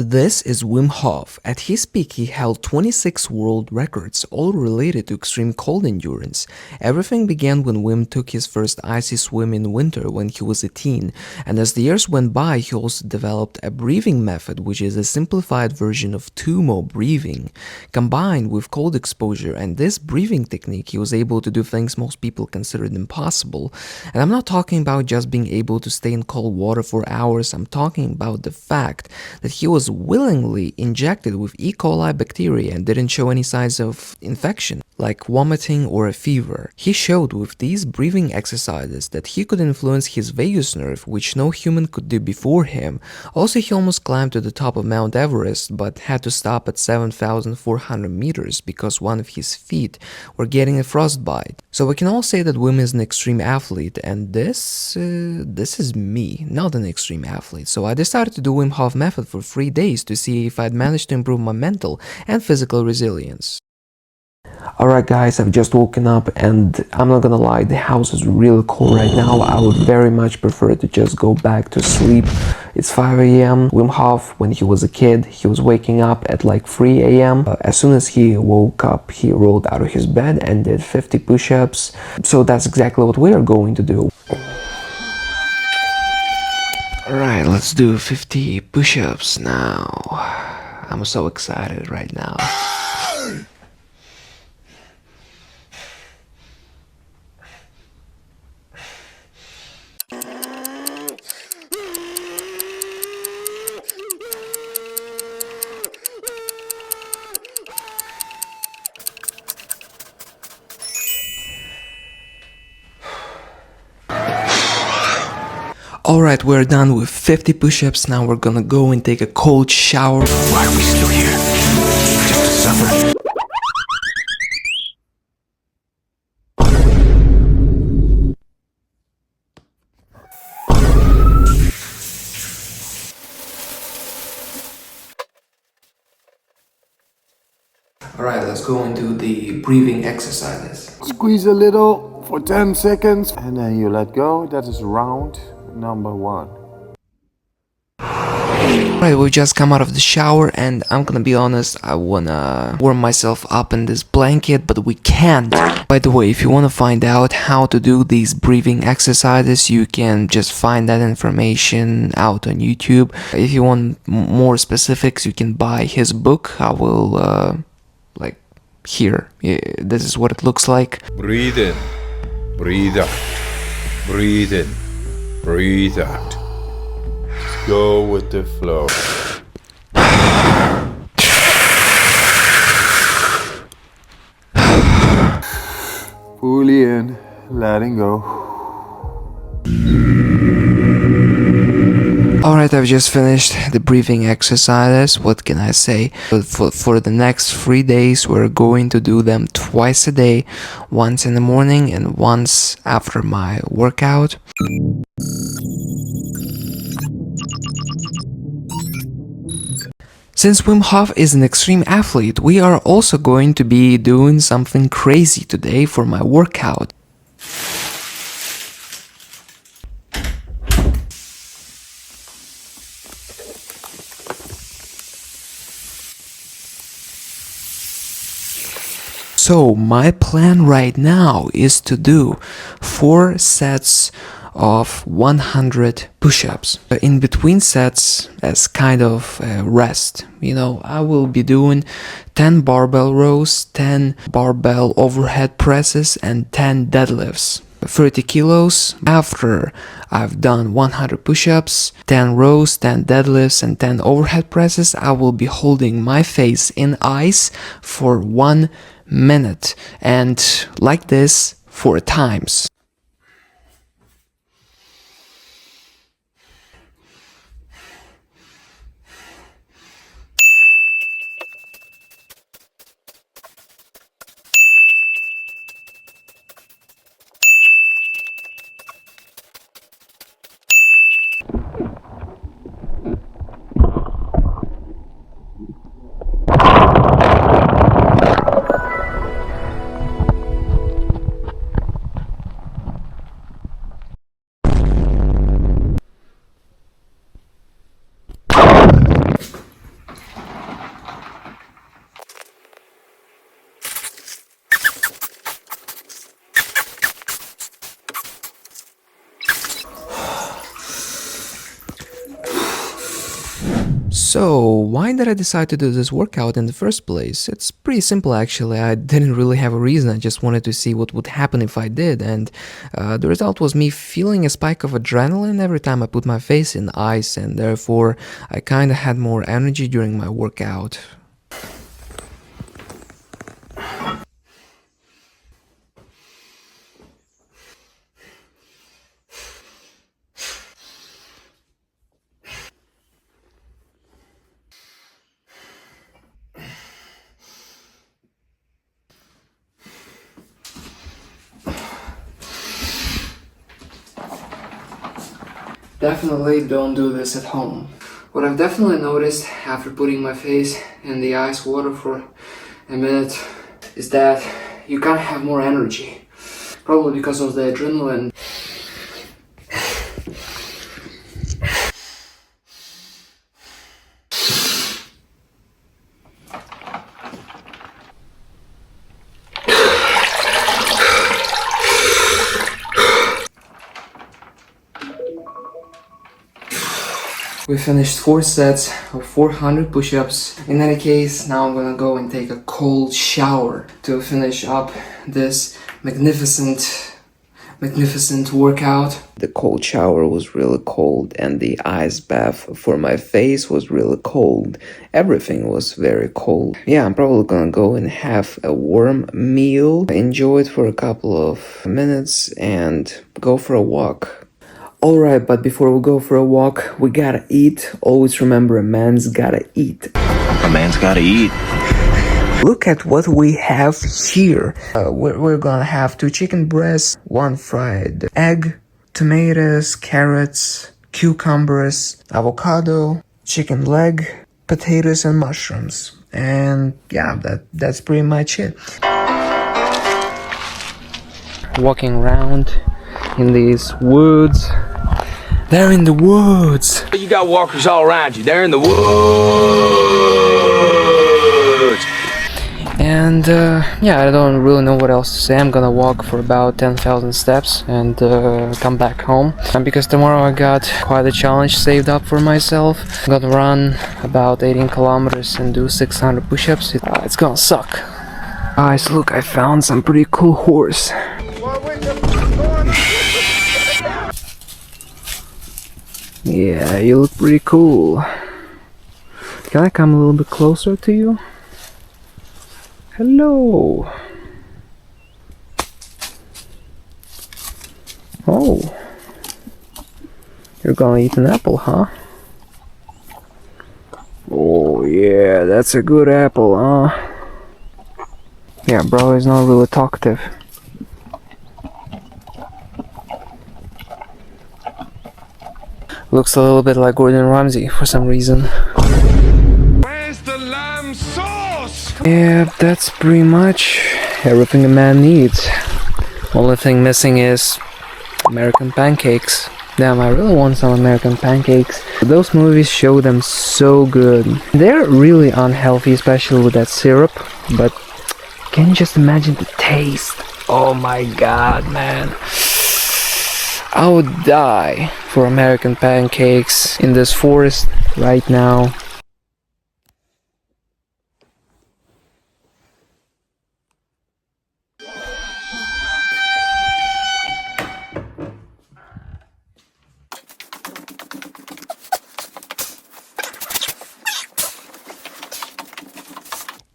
This is Wim Hof. At his peak, he held 26 world records, all related to extreme cold endurance. Everything began when Wim took his first icy swim in winter when he was a teen, and as the years went by, he also developed a breathing method, which is a simplified version of Tumo breathing. Combined with cold exposure and this breathing technique, he was able to do things most people considered impossible. And I'm not talking about just being able to stay in cold water for hours, I'm talking about the fact that he was willingly injected with E. coli bacteria and didn't show any signs of infection, like vomiting or a fever. He showed with these breathing exercises that he could influence his vagus nerve, which no human could do before him. Also, he almost climbed to the top of Mount Everest, but had to stop at 7,400 meters because one of his feet were getting a frostbite. So we can all say that Wim is an extreme athlete, and this is me, not an extreme athlete. So I decided to do Wim Hof Method for 3 days to see if I'd managed to improve my mental and physical resilience. Alright guys, I've just woken up and I'm not gonna lie, the house is really cold right now. I would very much prefer to just go back to sleep. It's 5 a.m. Wim Hof, when he was a kid, he was waking up at like 3 a.m. As soon as he woke up, he rolled out of his bed and did 50 push-ups. So that's exactly what we are going to do. Alright, let's do 50 push-ups now. I'm so excited right now. Alright, we're done with 50 push-ups. Now we're gonna go and take a cold shower. Why are we still here? Just to suffer? Alright, let's go and do the breathing exercises. Squeeze a little for 10 seconds and then you let go. That is round number 1. Alright, we just come out of the shower and I'm gonna be honest, I wanna warm myself up in this blanket, but we can't. By the way, if you wanna find out how to do these breathing exercises, you can just find that information out on YouTube. If you want more specifics, you can buy his book. I will, here. This is what it looks like. Breathe in, breathe out, breathe in, breathe out. Just go with the flow. Fully in, letting go. Alright, I've just finished the breathing exercises. What can I say? But for the next 3 days, we're going to do them twice a day, once in the morning and once after my workout. Since Wim Hof is an extreme athlete, we are also going to be doing something crazy today for my workout. So my plan right now is to do 4 sets of 100 push-ups. In between sets, as kind of rest, I will be doing 10 barbell rows, 10 barbell overhead presses, and 10 deadlifts. 30 kilos. After I've done 100 push-ups, 10 rows, 10 deadlifts, and 10 overhead presses, I will be holding my face in ice for 1 minute, and like this 4 times. So, why did I decide to do this workout in the first place? It's pretty simple actually. I didn't really have a reason, I just wanted to see what would happen if I did, and the result was me feeling a spike of adrenaline every time I put my face in ice, and therefore I kinda had more energy during my workout. Definitely don't do this at home. What I've definitely noticed after putting my face in the ice water for a minute is that you kind of have more energy. Probably because of the adrenaline. We finished 4 sets of 400 push-ups. In any case, now I'm gonna go and take a cold shower to finish up this magnificent workout. The cold shower was really cold, and the ice bath for my face was really cold. Everything was very cold. Yeah, I'm probably gonna go and have a warm meal, enjoy it for a couple of minutes, and go for a walk. Alright, but before we go for a walk, we gotta eat. Always remember, a man's gotta eat. A man's gotta eat. Look at what we have here. We're gonna have 2 chicken breasts, 1 fried egg, tomatoes, carrots, cucumbers, avocado, chicken leg, potatoes, and mushrooms. And yeah, that's pretty much it. Walking around in these woods. They're in the woods. You got walkers all around you. They're in the woods. And yeah, I don't really know what else to say. I'm gonna walk for about 10,000 steps and come back home. And because tomorrow I got quite a challenge saved up for myself. I'm gonna run about 18 kilometers and do 600 push-ups. It's gonna suck. Guys, look, I found some pretty cool horse. Yeah, you look pretty cool. Can I come a little bit closer to you? Hello. Oh. You're gonna eat an apple, huh? Oh yeah, that's a good apple, huh? Yeah, bro is not really talkative. Looks a little bit like Gordon Ramsay for some reason. Where's the lamb sauce? Yeah, that's pretty much everything a man needs. Only thing missing is American pancakes. Damn, I really want some American pancakes. Those movies show them so good. They're really unhealthy, especially with that syrup, but can you just imagine the taste? Oh my god, man. I would die for American pancakes in this forest right now.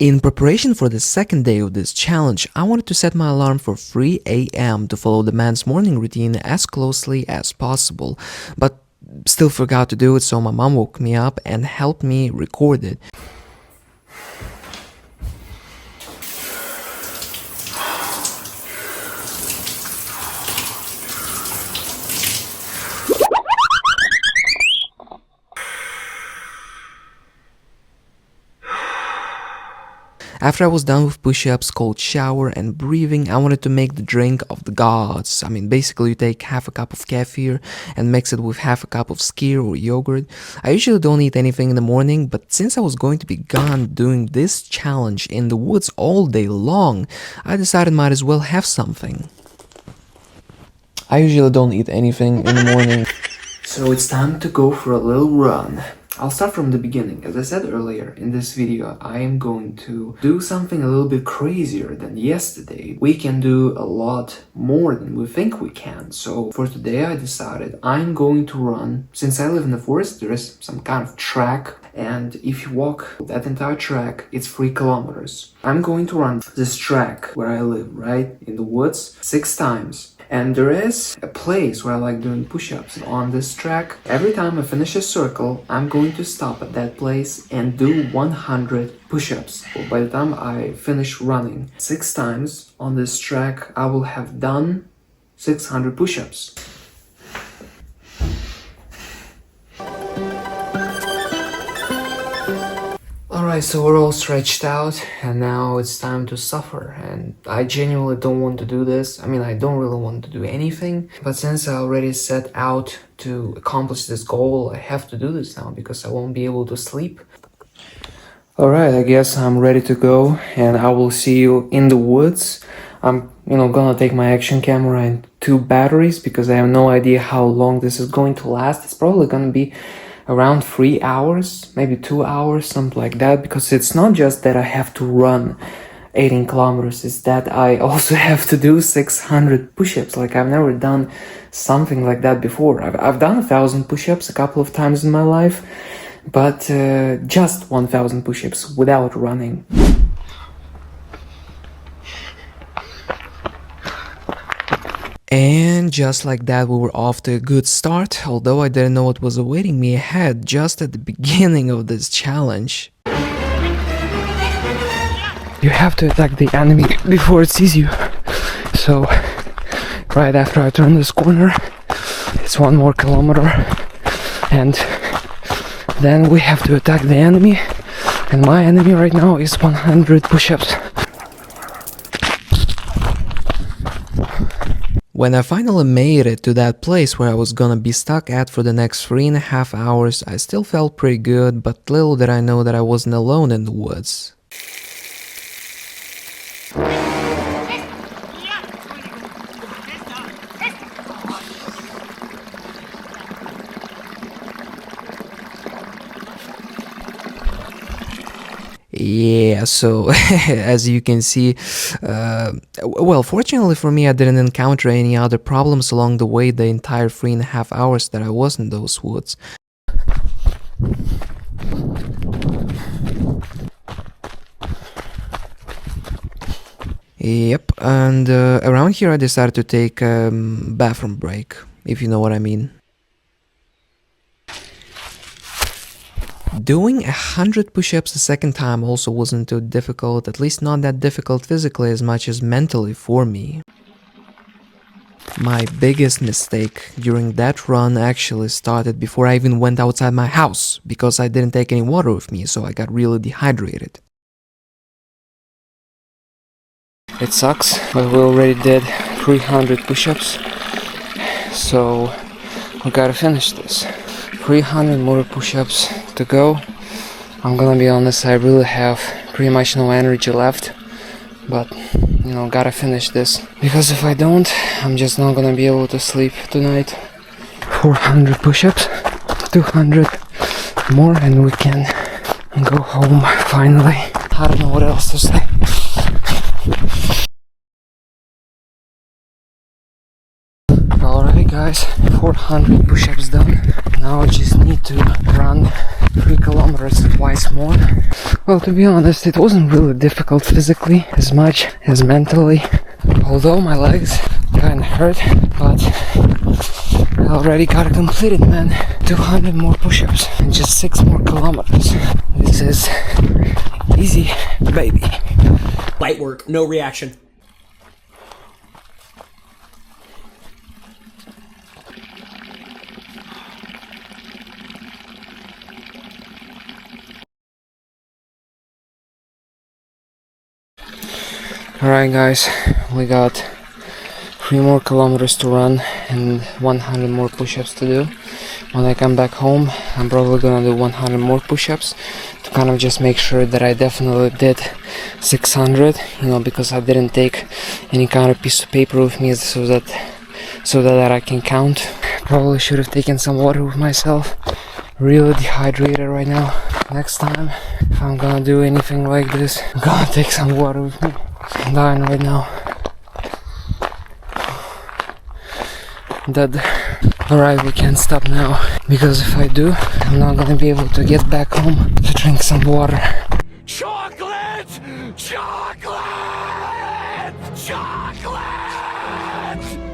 In preparation for the second day of this challenge, I wanted to set my alarm for 3 a.m. to follow the man's morning routine as closely as possible, but still forgot to do it, so my mom woke me up and helped me record it. After I was done with push-ups, cold shower, and breathing, I wanted to make the drink of the gods. I mean, basically you take half a cup of kefir and mix it with half a cup of skyr or yogurt. I usually don't eat anything in the morning, but since I was going to be gone doing this challenge in the woods all day long, I decided might as well have something. I usually don't eat anything in the morning, so it's time to go for a little run. I'll start from the beginning. As I said earlier, in this video, I am going to do something a little bit crazier than yesterday. We can do a lot more than we think we can. So for today, I decided I'm going to run. Since I live in the forest, there is some kind of track. And if you walk that entire track, it's 3 kilometers. I'm going to run this track where I live, right? In the woods, 6 times. And there is a place where I like doing push-ups on this track. Every time I finish a circle, I'm going to stop at that place and do 100 push-ups. By the time I finish running 6 times on this track, I will have done 600 push-ups. Alright, so we're all stretched out and now it's time to suffer, and I genuinely don't want to do this. I mean, I don't really want to do anything, but since I already set out to accomplish this goal, I have to do this now because I won't be able to sleep. Alright, I guess I'm ready to go and I will see you in the woods. I'm gonna take my action camera and 2 batteries because I have no idea how long this is going to last. It's probably gonna be around 3 hours, maybe 2 hours, something like that, because it's not just that I have to run 18 kilometers, it's that I also have to do 600 push-ups. Like, I've never done something like that before. I've done 1,000 push-ups a couple of times in my life, but just 1,000 push-ups without running. And just like that, we were off to a good start, although I didn't know what was awaiting me ahead just at the beginning of this challenge. You have to attack the enemy before it sees you. So, right after I turn this corner, it's 1 more kilometer, and then we have to attack the enemy, and my enemy right now is 100 push-ups. When I finally made it to that place where I was gonna be stuck at for the next 3.5 hours, I still felt pretty good, but little did I know that I wasn't alone in the woods. Yeah, so as you can see, well, fortunately for me, I didn't encounter any other problems along the way the entire 3.5 hours that I was in those woods. Yep, and around here I decided to take a bathroom break, if you know what I mean. Doing 100 push-ups the second time also wasn't too difficult, at least not that difficult physically as much as mentally for me. My biggest mistake during that run actually started before I even went outside my house, because I didn't take any water with me, so I got really dehydrated. It sucks, but we already did 300 push-ups, so we gotta finish this. 300 more push-ups to go. I'm gonna be honest, I really have pretty much no energy left, but gotta finish this, because if I don't, I'm just not gonna be able to sleep tonight. 400 push-ups, 200 more, and we can go home finally. I don't know what else to say. Alright guys, 400 push-ups done. Now I just need to run 3 kilometers twice more. Well, to be honest, it wasn't really difficult physically as much as mentally. Although my legs kinda hurt, but I already got it completed, man. 200 more push-ups and just 6 more kilometers. This is easy, baby. Light work, no reaction. Alright guys, we got 3 more kilometers to run and 100 more push-ups to do. When I come back home, I'm probably gonna do 100 more push-ups to kind of just make sure that I definitely did 600, because I didn't take any kind of piece of paper with me so that I can count. Probably should have taken some water with myself, really dehydrated right now. Next time, if I'm gonna do anything like this, I'm gonna take some water with me. I'm dying right now. Dead. Alright, we can't stop now, because if I do, I'm not gonna be able to get back home to drink some water. Chocolate! Chocolate! Chocolate!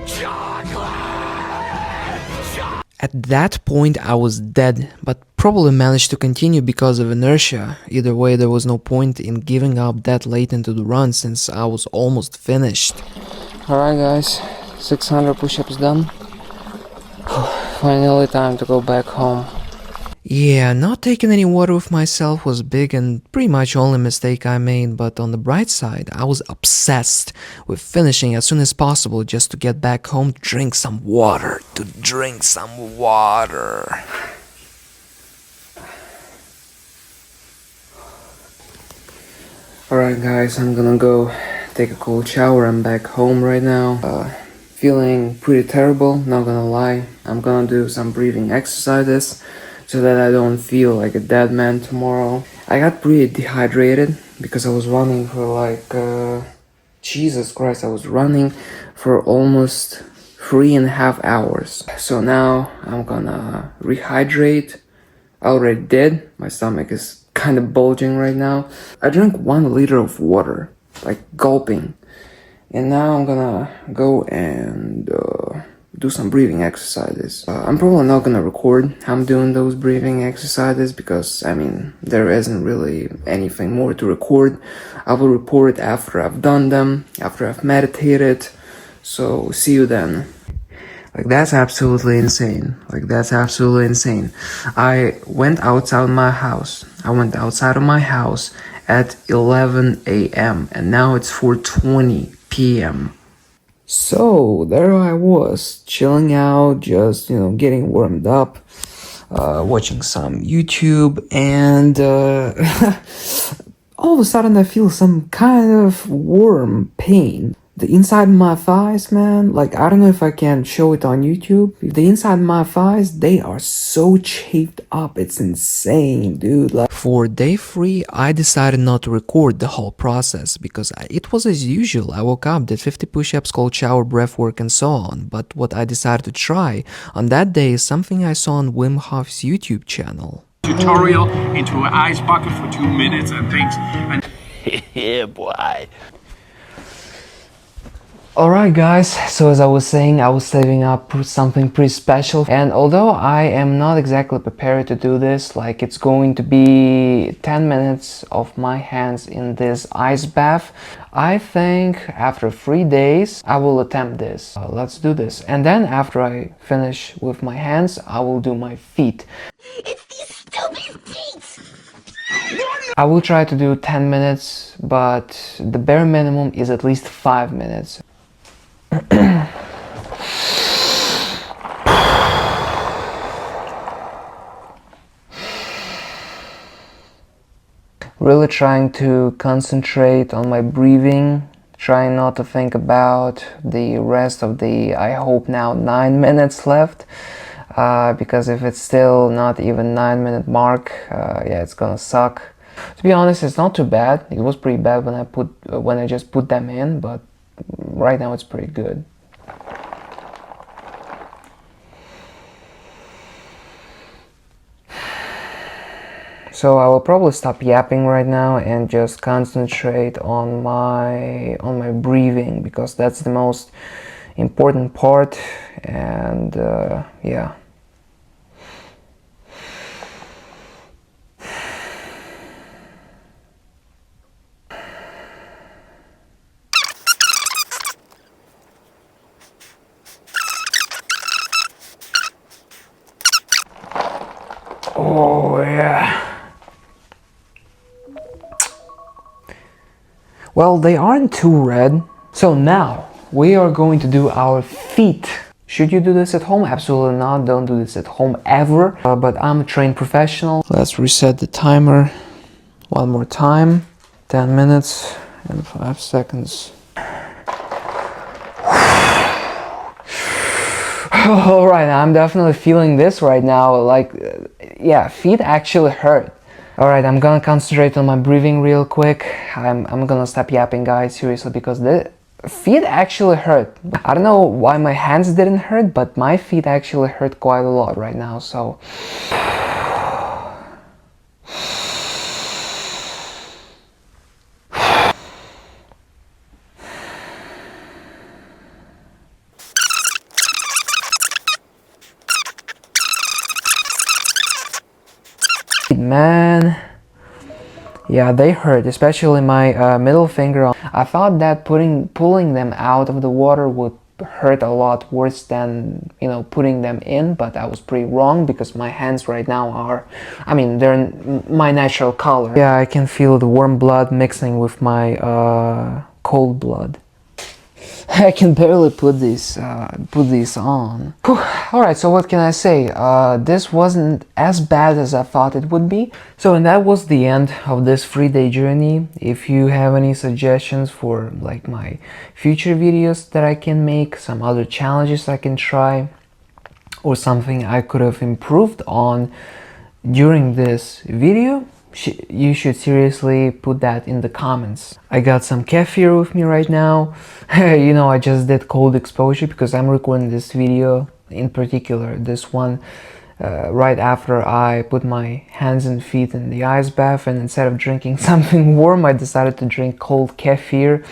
Chocolate! At that point, I was dead, but probably managed to continue because of inertia. Either way, there was no point in giving up that late into the run since I was almost finished. Alright guys, 600 push-ups done. Finally time to go back home. Yeah, not taking any water with myself was big and pretty much only mistake I made, but on the bright side, I was obsessed with finishing as soon as possible just to get back home to drink some water. Alright guys, I'm gonna go take a cold shower. I'm back home right now. Feeling pretty terrible, not gonna lie. I'm gonna do some breathing exercises so that I don't feel like a dead man tomorrow. I got pretty dehydrated because I was running for like, Jesus Christ, I was running for almost 3.5 hours. So now I'm gonna rehydrate. I already did. My stomach is kind of bulging right now. I drank 1 liter of water, like gulping. And now I'm gonna go and do some breathing exercises. I'm probably not gonna record how I'm doing those breathing exercises because, I mean, there isn't really anything more to record. I will report after I've done them, after I've meditated. So, see you then. Like, that's absolutely insane. I went outside my house. At 11 a.m. and now it's 4:20 p.m. So there I was, chilling out, just, getting warmed up, watching some YouTube, and all of a sudden I feel some kind of warm pain. The inside of my thighs, man, like, I don't know if I can show it on YouTube. The inside of my thighs, they are so chafed up. It's insane, dude. Like, for day 3, I decided not to record the whole process because it was as usual. I woke up, did 50 push-ups, cold shower, breathwork, and so on. But what I decided to try on that day is something I saw on Wim Hof's YouTube channel. Tutorial into an ice bucket for 2 minutes and things. And Yeah, boy. Alright guys, so as I was saying, I was saving up something pretty special, and although I am not exactly prepared to do this, like, it's going to be 10 minutes of my hands in this ice bath, I think after 3 days I will attempt this. Let's do this. And then after I finish with my hands, I will do my feet. It's these stupid feet! I will try to do 10 minutes, but the bare minimum is at least 5 minutes. Really trying to concentrate on my breathing, trying not to think about the rest of the, I hope now, 9 minutes left, because if it's still not even 9-minute mark, yeah, it's gonna suck. To be honest, it's not too bad. It was pretty bad when I just put them in, but right now it's pretty good. So I will probably stop yapping right now and just concentrate on my breathing, because that's the most important part. And yeah. Oh yeah. Well, they aren't too red. So now we are going to do our feet. Should you do this at home? Absolutely not. Don't do this at home ever. But I'm a trained professional. Let's reset the timer one more time. 10 minutes and 5 seconds. All right, I'm definitely feeling this right now. Like, yeah, feet actually hurt. All right, I'm gonna concentrate on my breathing real quick. I'm gonna stop yapping, guys, seriously, because the feet actually hurt. I don't know why my hands didn't hurt, but my feet actually hurt quite a lot right now, so. Man, yeah, they hurt, especially my middle finger. I thought that pulling them out of the water would hurt a lot worse than, you know, putting them in, but I was pretty wrong because my hands right now are, I mean, they're my natural color. Yeah, I can feel the warm blood mixing with my cold blood. I can barely put these on. Whew. All right, so what can I say? This wasn't as bad as I thought it would be. So, and that was the end of this 3-day journey. If you have any suggestions for like my future videos that I can make, some other challenges I can try, or something I could have improved on during this video, you should seriously put that in the comments. I got some kefir with me right now. You know, I just did cold exposure because I'm recording this video, in particular this one, right after I put my hands and feet in the ice bath, and instead of drinking something warm, I decided to drink cold kefir.